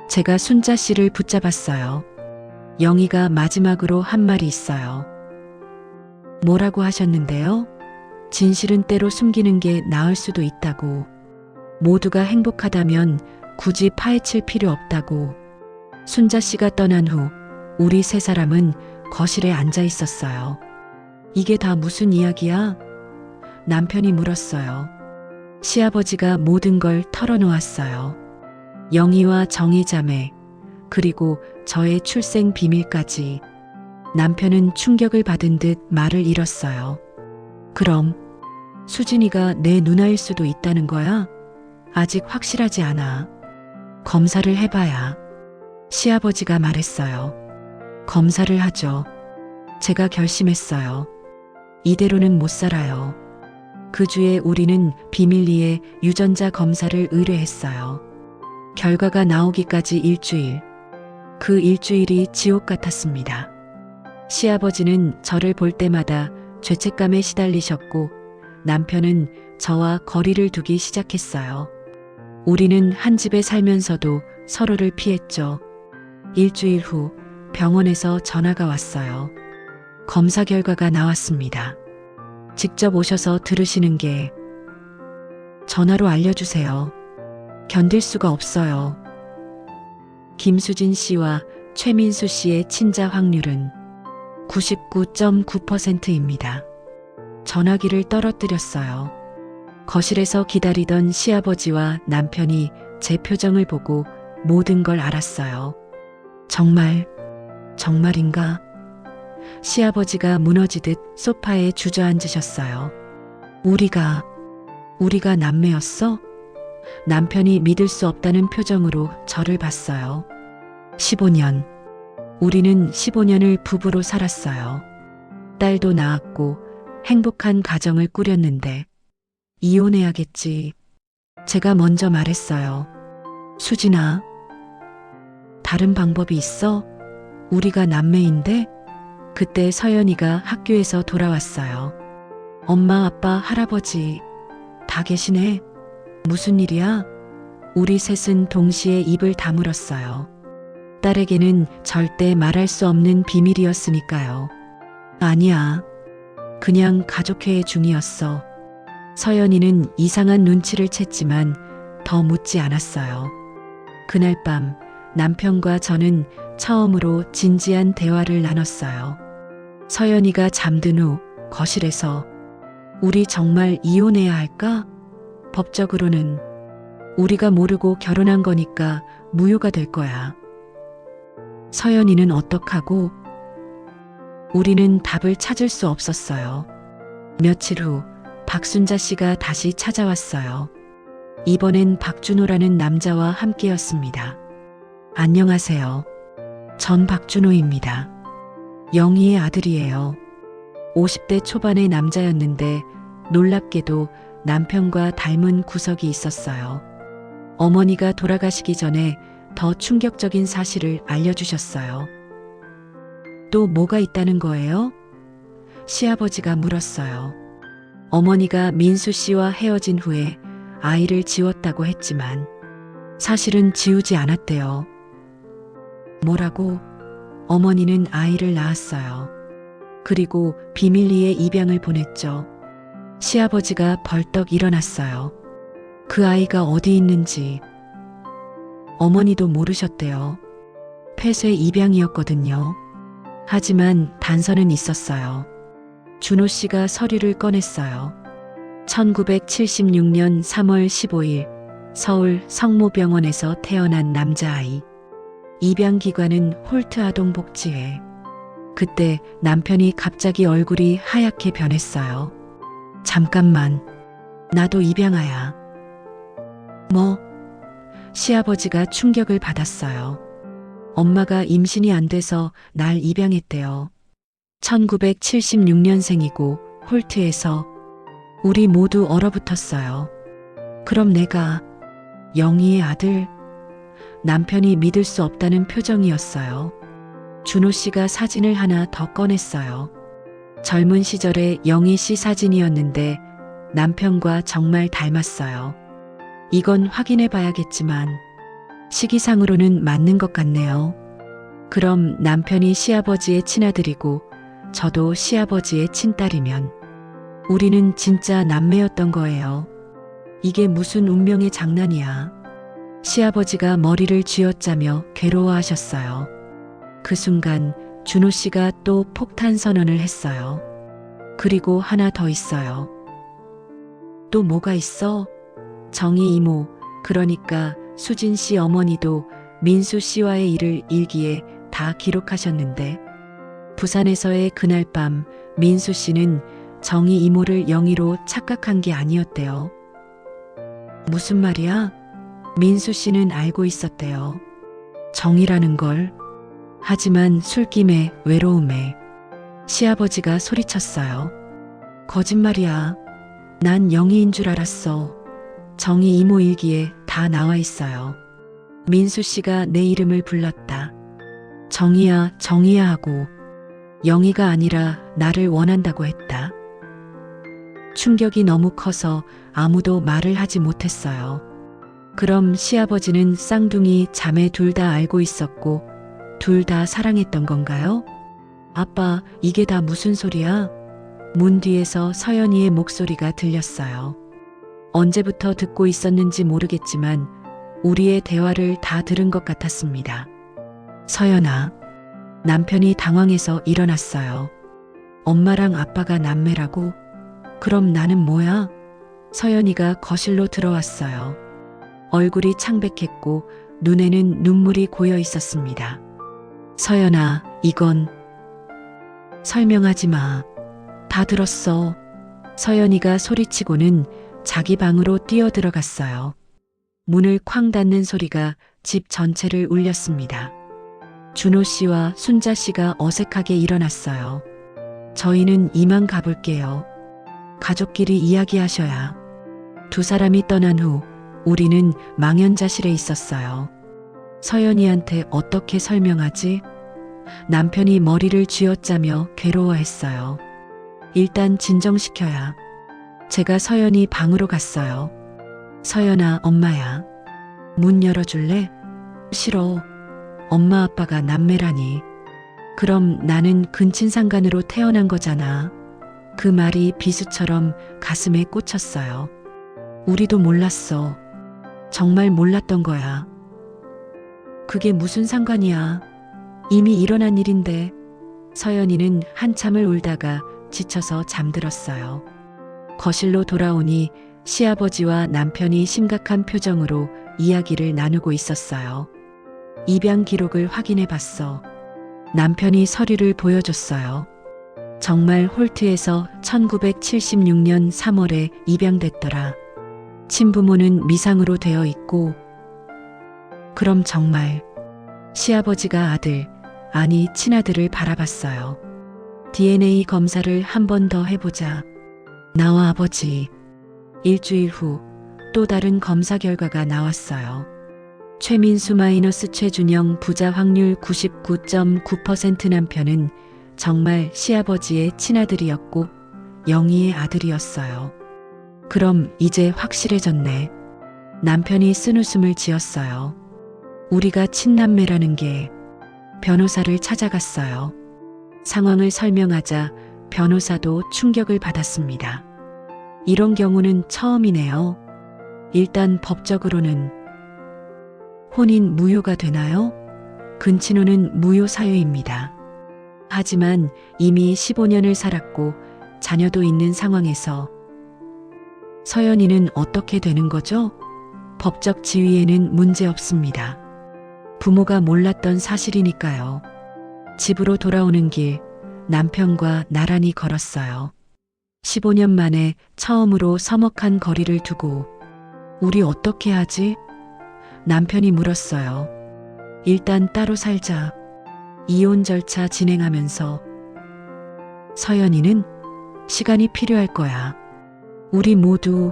제가 순자 씨를 붙잡았어요. 영희가 마지막으로 한 말이 있어요. 뭐라고 하셨는데요? 진실은 때로 숨기는 게 나을 수도 있다고. 모두가 행복하다면 굳이 파헤칠 필요 없다고. 순자 씨가 떠난 후 우리 세 사람은 거실에 앉아 있었어요. 이게 다 무슨 이야기야? 남편이 물었어요. 시아버지가 모든 걸 털어놓았어요. 영희와 정희 자매, 그리고 저의 출생 비밀까지. 남편은 충격을 받은 듯 말을 잃었어요. 그럼 수진이가 내 누나일 수도 있다는 거야? 아직 확실하지 않아. 검사를 해봐야. 시아버지가 말했어요. 검사를 하죠. 제가 결심했어요. 이대로는 못 살아요. 그 주에 우리는 비밀리에 유전자 검사를 의뢰했어요. 결과가 나오기까지 일주일. 그 일주일이 지옥 같았습니다. 시아버지는 저를 볼 때마다 죄책감에 시달리셨고 남편은 저와 거리를 두기 시작했어요. 우리는 한 집에 살면서도 서로를 피했죠. 일주일 후 병원에서 전화가 왔어요. 검사 결과가 나왔습니다. 직접 오셔서 들으시는 게. 전화로 알려주세요. 견딜 수가 없어요. 김수진 씨와 최민수 씨의 친자 확률은 99.9%입니다. 전화기를 떨어뜨렸어요. 거실에서 기다리던 시아버지와 남편이 제 표정을 보고 모든 걸 알았어요. 정말인가? 시아버지가 무너지듯 소파에 주저앉으셨어요. 우리가 남매였어? 남편이 믿을 수 없다는 표정으로 저를 봤어요. 15년. 우리는 15년을 부부로 살았어요. 딸도 낳았고 행복한 가정을 꾸렸는데 이혼해야겠지. 제가 먼저 말했어요. 수진아, 다른 방법이 있어? 우리가 남매인데? 그때 서연이가 학교에서 돌아왔어요. 엄마, 아빠, 할아버지 다 계시네. 무슨 일이야? 우리 셋은 동시에 입을 다물었어요. 딸에게는 절대 말할 수 없는 비밀이었으니까요. 아니야. 그냥 가족회의 중이었어. 서연이는 이상한 눈치를 챘지만 더 묻지 않았어요. 그날 밤 남편과 저는 처음으로 진지한 대화를 나눴어요. 서연이가 잠든 후 거실에서 우리 정말 이혼해야 할까? 법적으로는 우리가 모르고 결혼한 거니까 무효가 될 거야. 서연이는 어떡하고? 우리는 답을 찾을 수 없었어요. 며칠 후 박순자 씨가 다시 찾아왔어요. 이번엔 박준호라는 남자와 함께였습니다. 안녕하세요. 전 박준호입니다. 영희의 아들이에요. 50대 초반의 남자였는데 놀랍게도 남편과 닮은 구석이 있었어요. 어머니가 돌아가시기 전에 더 충격적인 사실을 알려주셨어요. 또 뭐가 있다는 거예요? 시아버지가 물었어요. 어머니가 민수 씨와 헤어진 후에 아이를 지웠다고 했지만 사실은 지우지 않았대요. 뭐라고? 어머니는 아이를 낳았어요. 그리고 비밀리에 입양을 보냈죠. 시아버지가 벌떡 일어났어요. 그 아이가 어디 있는지 어머니도 모르셨대요. 폐쇄 입양이었거든요. 하지만 단서는 있었어요. 준호 씨가 서류를 꺼냈어요. 1976년 3월 15일 서울 성모병원에서 태어난 남자아이. 입양기관은 홀트 아동복지회. 그때 남편이 갑자기 얼굴이 하얗게 변했어요. 잠깐만, 나도 입양아야. 뭐? 시아버지가 충격을 받았어요. 엄마가 임신이 안 돼서 날 입양했대요. 1976년생이고 홀트에서 우리 모두 얼어붙었어요. 그럼 내가 영희의 아들? 남편이 믿을 수 없다는 표정이었어요. 준호 씨가 사진을 하나 더 꺼냈어요. 젊은 시절의 영희 씨 사진이었는데 남편과 정말 닮았어요. 이건 확인해 봐야겠지만 시기상으로는 맞는 것 같네요. 그럼 남편이 시아버지의 친아들이고 저도 시아버지의 친딸이면 우리는 진짜 남매였던 거예요. 이게 무슨 운명의 장난이야. 시아버지가 머리를 쥐어짜며 괴로워하셨어요. 그 순간 준호 씨가 또 폭탄 선언을 했어요. 그리고 하나 더 있어요. 또 뭐가 있어? 정희 이모, 그러니까 수진 씨 어머니도 민수 씨와의 일을 일기에 다 기록하셨는데 부산에서의 그날 밤 민수 씨는 정희 이모를 영희로 착각한 게 아니었대요. 무슨 말이야? 민수 씨는 알고 있었대요. 정희라는 걸. 하지만 술김에 외로움에 시아버지가 소리쳤어요. 거짓말이야. 난 영희인 줄 알았어. 정희 이모 일기에 다 나와 있어요. 민수 씨가 내 이름을 불렀다. 정희야, 정희야 하고 영희가 아니라 나를 원한다고 했다. 충격이 너무 커서 아무도 말을 하지 못했어요. 그럼 시아버지는 쌍둥이 자매 둘 다 알고 있었고 둘 다 사랑했던 건가요? 아빠, 이게 다 무슨 소리야? 문 뒤에서 서연이의 목소리가 들렸어요. 언제부터 듣고 있었는지 모르겠지만 우리의 대화를 다 들은 것 같았습니다. 서연아. 남편이 당황해서 일어났어요. 엄마랑 아빠가 남매라고? 그럼 나는 뭐야? 서연이가 거실로 들어왔어요. 얼굴이 창백했고 눈에는 눈물이 고여 있었습니다. 서연아, 이건 설명하지 마. 다 들었어. 서연이가 소리치고는 자기 방으로 뛰어들어갔어요. 문을 쾅 닫는 소리가 집 전체를 울렸습니다. 준호 씨와 순자 씨가 어색하게 일어났어요. 저희는 이만 가볼게요. 가족끼리 이야기하셔야. 두 사람이 떠난 후 우리는 망연자실해 있었어요. 서연이한테 어떻게 설명하지? 남편이 머리를 쥐어짜며 괴로워했어요. 일단 진정시켜야. 제가 서연이 방으로 갔어요. 서연아, 엄마야. 문 열어줄래? 싫어. 엄마 아빠가 남매라니. 그럼 나는 근친상간으로 태어난 거잖아. 그 말이 비수처럼 가슴에 꽂혔어요. 우리도 몰랐어. 정말 몰랐던 거야. 그게 무슨 상관이야. 이미 일어난 일인데. 서연이는 한참을 울다가 지쳐서 잠들었어요. 거실로 돌아오니 시아버지와 남편이 심각한 표정으로 이야기를 나누고 있었어요. 입양 기록을 확인해 봤어. 남편이 서류를 보여줬어요. 정말 홀트에서 1976년 3월에 입양됐더라. 친부모는 미상으로 되어 있고. 그럼 정말 시아버지가 아들, 아니 친아들을 바라봤어요. DNA 검사를 한 번 더 해보자. 나와 아버지. 일주일 후 또 다른 검사 결과가 나왔어요. 최민수 마이너스 최준영 부자 확률 99.9% 남편은 정말 시아버지의 친아들이었고 영희의 아들이었어요. 그럼 이제 확실해졌네. 남편이 쓴웃음을 지었어요. 우리가 친남매라는 게. 변호사를 찾아갔어요. 상황을 설명하자 변호사도 충격을 받았습니다. 이런 경우는 처음이네요. 일단 법적으로는 혼인 무효가 되나요? 근친혼은 무효 사유입니다. 하지만 이미 15년을 살았고 자녀도 있는 상황에서 서연이는 어떻게 되는 거죠? 법적 지위에는 문제 없습니다. 부모가 몰랐던 사실이니까요. 집으로 돌아오는 길 남편과 나란히 걸었어요. 15년 만에 처음으로 서먹한 거리를 두고 우리 어떻게 하지? 남편이 물었어요. 일단 따로 살자. 이혼 절차 진행하면서 서연이는 시간이 필요할 거야. 우리 모두.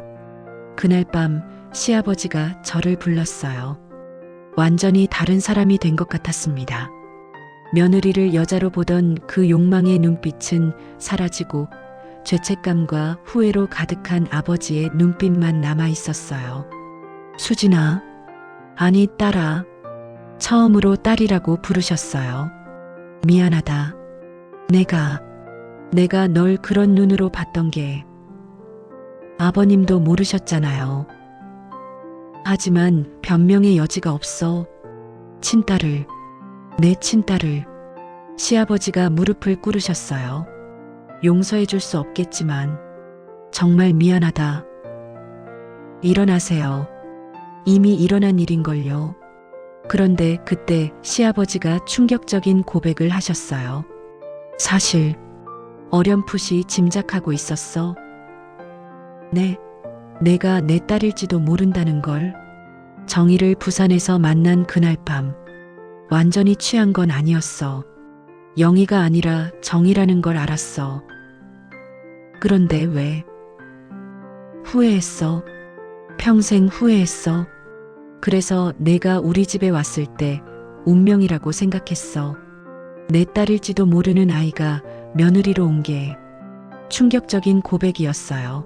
그날 밤 시아버지가 저를 불렀어요. 완전히 다른 사람이 된 것 같았습니다. 며느리를 여자로 보던 그 욕망의 눈빛은 사라지고 죄책감과 후회로 가득한 아버지의 눈빛만 남아 있었어요. 수진아, 아니 딸아. 처음으로 딸이라고 부르셨어요. 미안하다. 내가 널 그런 눈으로 봤던 게 아버님도 모르셨잖아요. 하지만 변명의 여지가 없어. 친딸을, 내 친딸을. 시아버지가 무릎을 꿇으셨어요. 용서해 줄 수 없겠지만 정말 미안하다. 일어나세요. 이미 일어난 일인걸요. 그런데 그때 시아버지가 충격적인 고백을 하셨어요. 사실 어렴풋이 짐작하고 있었어. 내가 내 딸일지도 모른다는 걸. 정희를 부산에서 만난 그날 밤 완전히 취한 건 아니었어. 영희가 아니라 정희라는 걸 알았어. 그런데 왜? 후회했어. 평생 후회했어. 그래서 내가 우리 집에 왔을 때 운명이라고 생각했어. 내 딸일지도 모르는 아이가 며느리로 온 게 충격적인 고백이었어요.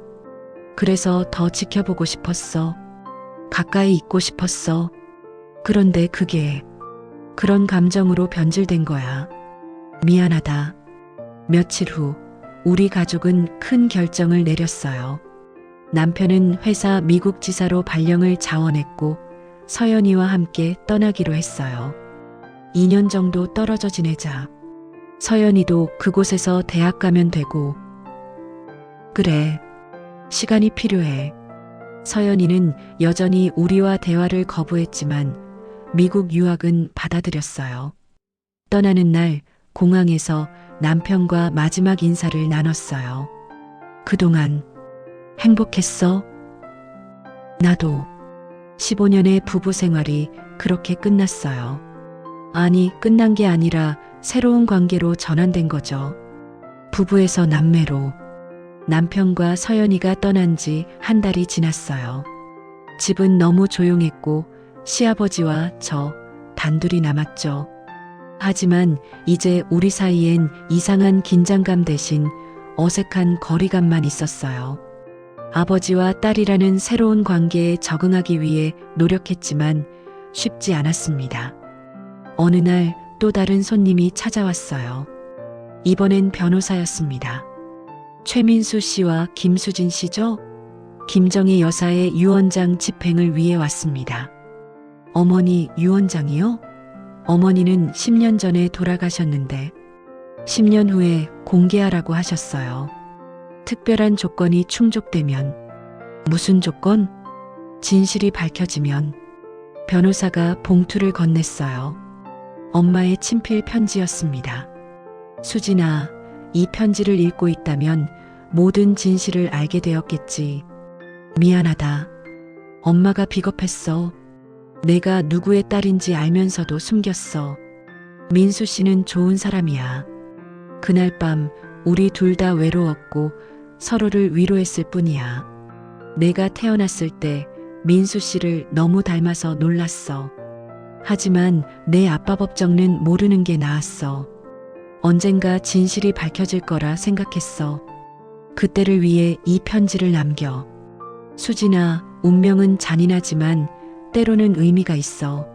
그래서 더 지켜보고 싶었어. 가까이 있고 싶었어. 그런데 그게 그런 감정으로 변질된 거야. 미안하다. 며칠 후 우리 가족은 큰 결정을 내렸어요. 남편은 회사 미국 지사로 발령을 자원했고 서연이와 함께 떠나기로 했어요. 2년 정도 떨어져 지내자. 서연이도 그곳에서 대학 가면 되고. 그래, 시간이 필요해. 서연이는 여전히 우리와 대화를 거부했지만 미국 유학은 받아들였어요. 떠나는 날 공항에서 남편과 마지막 인사를 나눴어요. 그동안 행복했어? 나도. 15년의 부부 생활이 그렇게 끝났어요. 아니, 끝난 게 아니라 새로운 관계로 전환된 거죠. 부부에서 남매로. 남편과 서연이가 떠난 지 한 달이 지났어요. 집은 너무 조용했고 시아버지와 저 단둘이 남았죠. 하지만 이제 우리 사이엔 이상한 긴장감 대신 어색한 거리감만 있었어요. 아버지와 딸이라는 새로운 관계에 적응하기 위해 노력했지만 쉽지 않았습니다. 어느 날 또 다른 손님이 찾아왔어요. 이번엔 변호사였습니다. 최민수 씨와 김수진 씨죠? 김정희 여사의 유언장 집행을 위해 왔습니다. 어머니 유언장이요? 어머니는 10년 전에 돌아가셨는데 10년 후에 공개하라고 하셨어요. 특별한 조건이 충족되면. 무슨 조건? 진실이 밝혀지면. 변호사가 봉투를 건넸어요. 엄마의 친필 편지였습니다. 수진아, 이 편지를 읽고 있다면 모든 진실을 알게 되었겠지. 미안하다. 엄마가 비겁했어. 내가 누구의 딸인지 알면서도 숨겼어. 민수 씨는 좋은 사람이야. 그날 밤 우리 둘 다 외로웠고 서로를 위로했을 뿐이야. 내가 태어났을 때 민수 씨를 너무 닮아서 놀랐어. 하지만 내 아빠 법정는 모르는 게 나았어. 언젠가 진실이 밝혀질 거라 생각했어. 그때를 위해 이 편지를 남겨. 수진아, 운명은 잔인하지만 때로는 의미가 있어.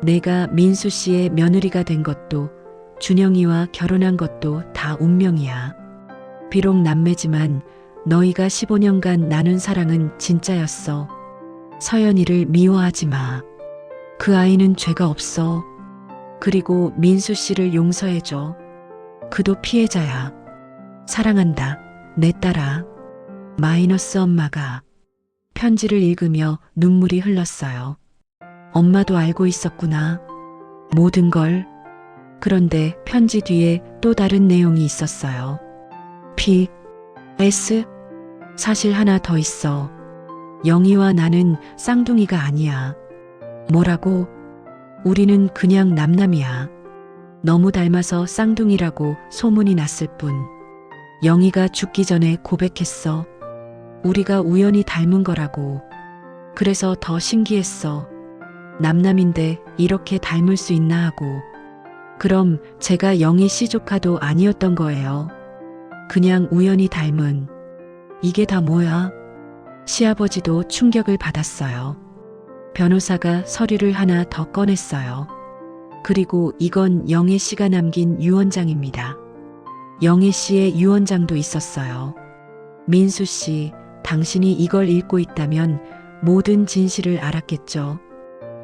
내가 민수 씨의 며느리가 된 것도 준영이와 결혼한 것도 다 운명이야. 비록 남매지만 너희가 15년간 나눈 사랑은 진짜였어. 서연이를 미워하지 마. 그 아이는 죄가 없어. 그리고 민수 씨를 용서해줘. 그도 피해자야. 사랑한다. 내 딸아. 마이너스 엄마가. 편지를 읽으며 눈물이 흘렀어요. 엄마도 알고 있었구나. 모든 걸. 그런데 편지 뒤에 또 다른 내용이 있었어요. P.S. 사실 하나 더 있어. 영희와 나는 쌍둥이가 아니야. 뭐라고? 우리는 그냥 남남이야. 너무 닮아서 쌍둥이라고 소문이 났을 뿐. 영희가 죽기 전에 고백했어. 우리가 우연히 닮은 거라고. 그래서 더 신기했어. 남남인데 이렇게 닮을 수 있나 하고. 그럼 제가 영희 씨 조카도 아니었던 거예요. 그냥 우연히 닮은. 이게 다 뭐야? 시아버지도 충격을 받았어요. 변호사가 서류를 하나 더 꺼냈어요. 그리고 이건 영애 씨가 남긴 유언장입니다. 영애 씨의 유언장도 있었어요. 민수 씨, 당신이 이걸 읽고 있다면 모든 진실을 알았겠죠.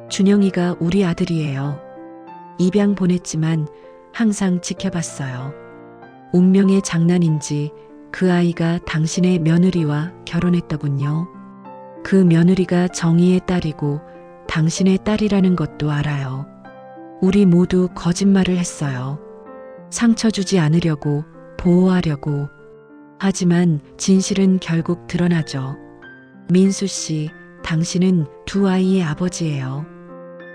준영이가 우리 아들이에요. 입양 보냈지만 항상 지켜봤어요. 운명의 장난인지 그 아이가 당신의 며느리와 결혼했더군요. 그 며느리가 정희의 딸이고 당신의 딸이라는 것도 알아요. 우리 모두 거짓말을 했어요. 상처 주지 않으려고, 보호하려고. 하지만 진실은 결국 드러나죠. 민수 씨, 당신은 두 아이의 아버지예요.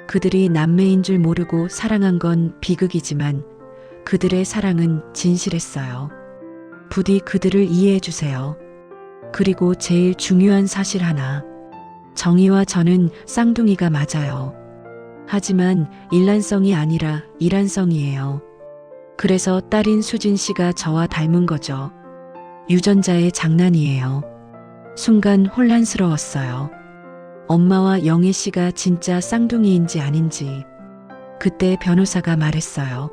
그들이 남매인 줄 모르고 사랑한 건 비극이지만 그들의 사랑은 진실했어요. 부디 그들을 이해해 주세요. 그리고 제일 중요한 사실 하나. 정희와 저는 쌍둥이가 맞아요. 하지만 일란성이 아니라 이란성이에요. 그래서 딸인 수진 씨가 저와 닮은 거죠. 유전자의 장난이에요. 순간 혼란스러웠어요. 엄마와 영애 씨가 진짜 쌍둥이인지 아닌지. 그때 변호사가 말했어요.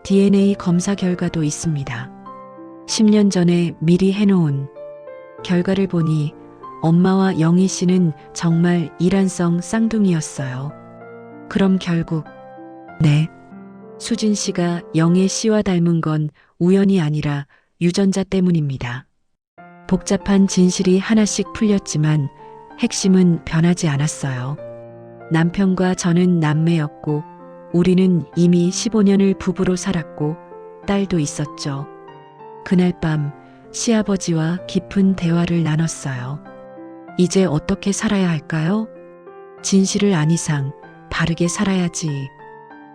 DNA 검사 결과도 있습니다. 10년 전에 미리 해놓은 결과를 보니 엄마와 영희 씨는 정말 이란성 쌍둥이였어요. 그럼 결국 네, 수진 씨가 영애 씨와 닮은 건 우연이 아니라 유전자 때문입니다. 복잡한 진실이 하나씩 풀렸지만 핵심은 변하지 않았어요. 남편과 저는 남매였고 우리는 이미 15년을 부부로 살았고 딸도 있었죠. 그날 밤 시아버지와 깊은 대화를 나눴어요. 이제 어떻게 살아야 할까요? 진실을 안 이상 바르게 살아야지.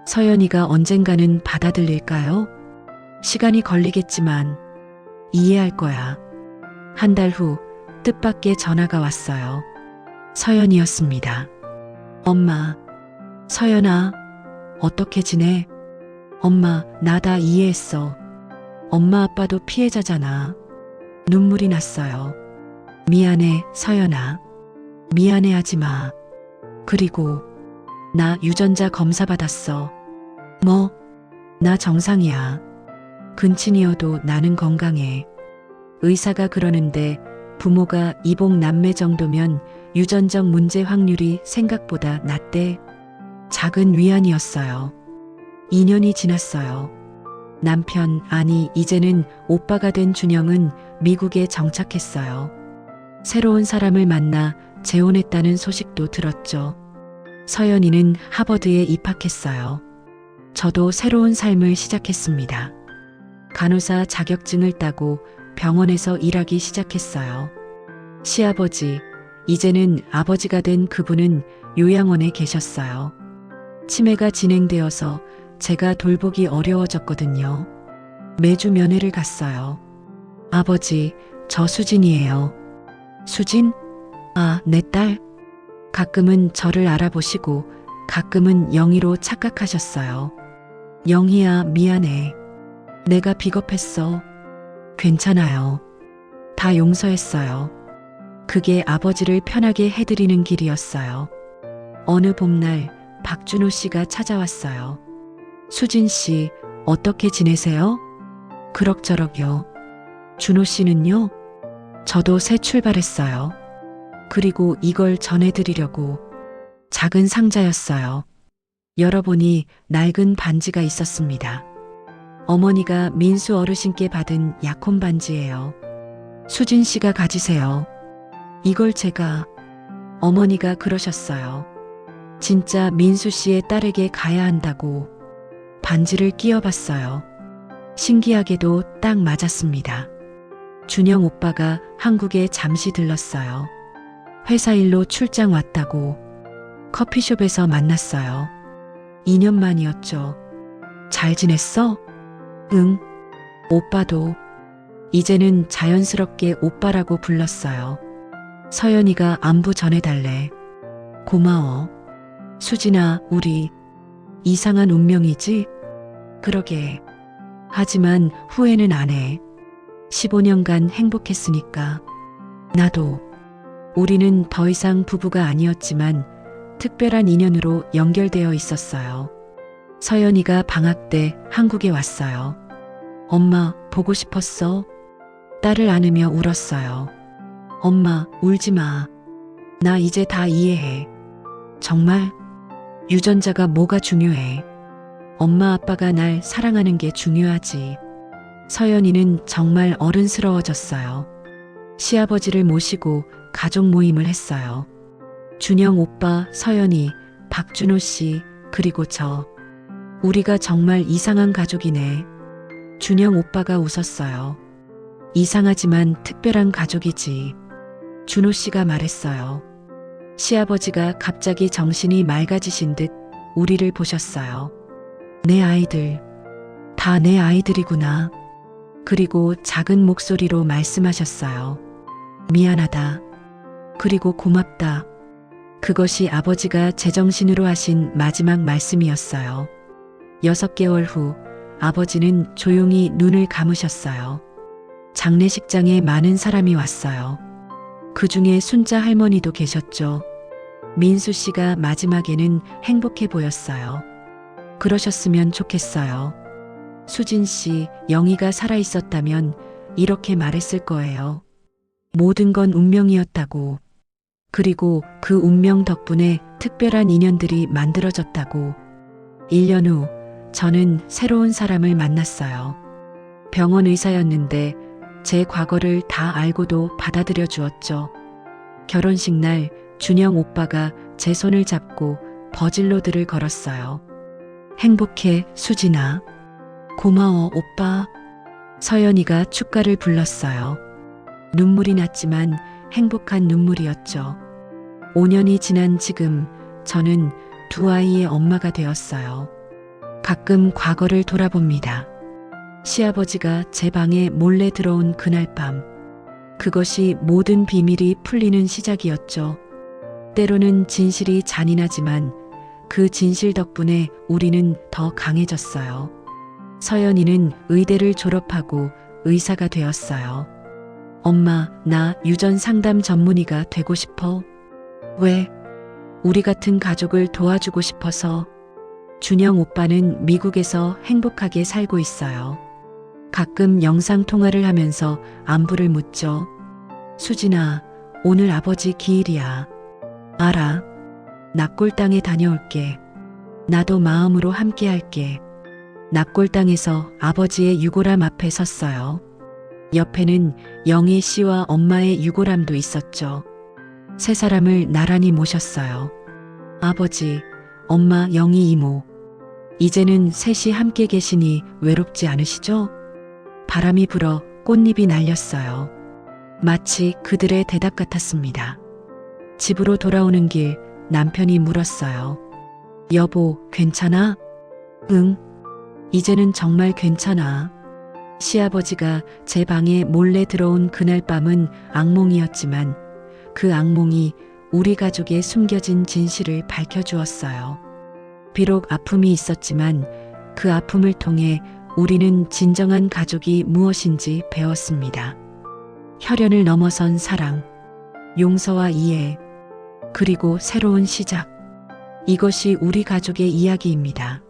서연이가 언젠가는 받아들일까요? 시간이 걸리겠지만 이해할 거야. 한 달 후 뜻밖의 전화가 왔어요. 서연이었습니다. 엄마, 서연아, 어떻게 지내? 엄마, 나 다 이해했어. 엄마 아빠도 피해자잖아. 눈물이 났어요. 미안해, 서연아. 미안해하지 마. 그리고 나 유전자 검사 받았어. 뭐? 나 정상이야. 근친이어도 나는 건강해. 의사가 그러는데 부모가 이복 남매 정도면 유전적 문제 확률이 생각보다 낮대. 작은 위안이었어요. 2년이 지났어요. 남편, 아니 이제는 오빠가 된 준영은 미국에 정착했어요. 새로운 사람을 만나 재혼했다는 소식도 들었죠. 서연이는 하버드에 입학했어요. 저도 새로운 삶을 시작했습니다. 간호사 자격증을 따고 병원에서 일하기 시작했어요. 시아버지, 이제는 아버지가 된 그분은 요양원에 계셨어요. 치매가 진행되어서 제가 돌보기 어려워졌거든요. 매주 면회를 갔어요. 아버지, 저 수진이에요. 수진? 아, 내 딸? 가끔은 저를 알아보시고 가끔은 영희로 착각하셨어요. 영희야, 미안해. 내가 비겁했어. 괜찮아요. 다 용서했어요. 그게 아버지를 편하게 해드리는 길이었어요. 어느 봄날 박준호 씨가 찾아왔어요. 수진 씨, 어떻게 지내세요? 그럭저럭요. 준호 씨는요? 저도 새 출발했어요. 그리고 이걸 전해드리려고. 작은 상자였어요. 열어보니 낡은 반지가 있었습니다. 어머니가 민수 어르신께 받은 약혼 반지예요. 수진 씨가 가지세요. 이걸 제가. 어머니가 그러셨어요. 진짜 민수 씨의 딸에게 가야 한다고. 반지를 끼워봤어요. 신기하게도 딱 맞았습니다. 준영 오빠가 한국에 잠시 들렀어요. 회사 일로 출장 왔다고. 커피숍에서 만났어요. 2년 만이었죠. 잘 지냈어? 응. 오빠도. 이제는 자연스럽게 오빠라고 불렀어요. 서연이가 안부 전해달래. 고마워. 수진아, 우리 이상한 운명이지? 그러게. 하지만 후회는 안 해. 15년간 행복했으니까. 나도. 우리는 더 이상 부부가 아니었지만 특별한 인연으로 연결되어 있었어요. 서연이가 방학 때 한국에 왔어요. 엄마, 보고 싶었어? 딸을 안으며 울었어요. 엄마, 울지 마. 나 이제 다 이해해. 정말? 유전자가 뭐가 중요해? 엄마 아빠가 날 사랑하는 게 중요하지. 서연이는 정말 어른스러워졌어요. 시아버지를 모시고 가족 모임을 했어요. 준영 오빠, 서연이, 박준호 씨, 그리고 저. 우리가 정말 이상한 가족이네. 준영 오빠가 웃었어요. 이상하지만 특별한 가족이지. 준호 씨가 말했어요. 시아버지가 갑자기 정신이 맑아지신 듯 우리를 보셨어요. 내 아이들, 다 내 아이들이구나. 그리고 작은 목소리로 말씀하셨어요. 미안하다. 그리고 고맙다. 그것이 아버지가 제정신으로 하신 마지막 말씀이었어요. 6개월 후 아버지는 조용히 눈을 감으셨어요. 장례식장에 많은 사람이 왔어요. 그 중에 순자 할머니도 계셨죠. 민수 씨가 마지막에는 행복해 보였어요. 그러셨으면 좋겠어요. 수진 씨, 영희가 살아있었다면 이렇게 말했을 거예요. 모든 건 운명이었다고. 그리고 그 운명 덕분에 특별한 인연들이 만들어졌다고. 1년 후 저는 새로운 사람을 만났어요. 병원 의사였는데 제 과거를 다 알고도 받아들여 주었죠. 결혼식 날 준영 오빠가 제 손을 잡고 버질로드를 걸었어요. 행복해, 수진아. 고마워, 오빠. 서연이가 축가를 불렀어요. 눈물이 났지만 행복한 눈물이었죠. 5년이 지난 지금 저는 두 아이의 엄마가 되었어요. 가끔 과거를 돌아봅니다. 시아버지가 제 방에 몰래 들어온 그날 밤. 그것이 모든 비밀이 풀리는 시작이었죠. 때로는 진실이 잔인하지만 그 진실 덕분에 우리는 더 강해졌어요. 서연이는 의대를 졸업하고 의사가 되었어요. 엄마, 나 유전 상담 전문의가 되고 싶어. 왜? 우리 같은 가족을 도와주고 싶어서. 준영 오빠는 미국에서 행복하게 살고 있어요. 가끔 영상 통화를 하면서 안부를 묻죠. 수진아, 오늘 아버지 기일이야. 알아. 납골당에 다녀올게. 나도 마음으로 함께 할게. 납골당에서 아버지의 유골함 앞에 섰어요. 옆에는 영희 씨와 엄마의 유골함도 있었죠. 세 사람을 나란히 모셨어요. 아버지, 엄마, 영희 이모. 이제는 셋이 함께 계시니 외롭지 않으시죠? 바람이 불어 꽃잎이 날렸어요. 마치 그들의 대답 같았습니다. 집으로 돌아오는 길 남편이 물었어요. 여보, 괜찮아? 응. 이제는 정말 괜찮아. 시아버지가 제 방에 몰래 들어온 그날 밤은 악몽이었지만 그 악몽이 우리 가족의 숨겨진 진실을 밝혀주었어요. 비록 아픔이 있었지만 그 아픔을 통해 우리는 진정한 가족이 무엇인지 배웠습니다. 혈연을 넘어선 사랑, 용서와 이해, 그리고 새로운 시작. 이것이 우리 가족의 이야기입니다.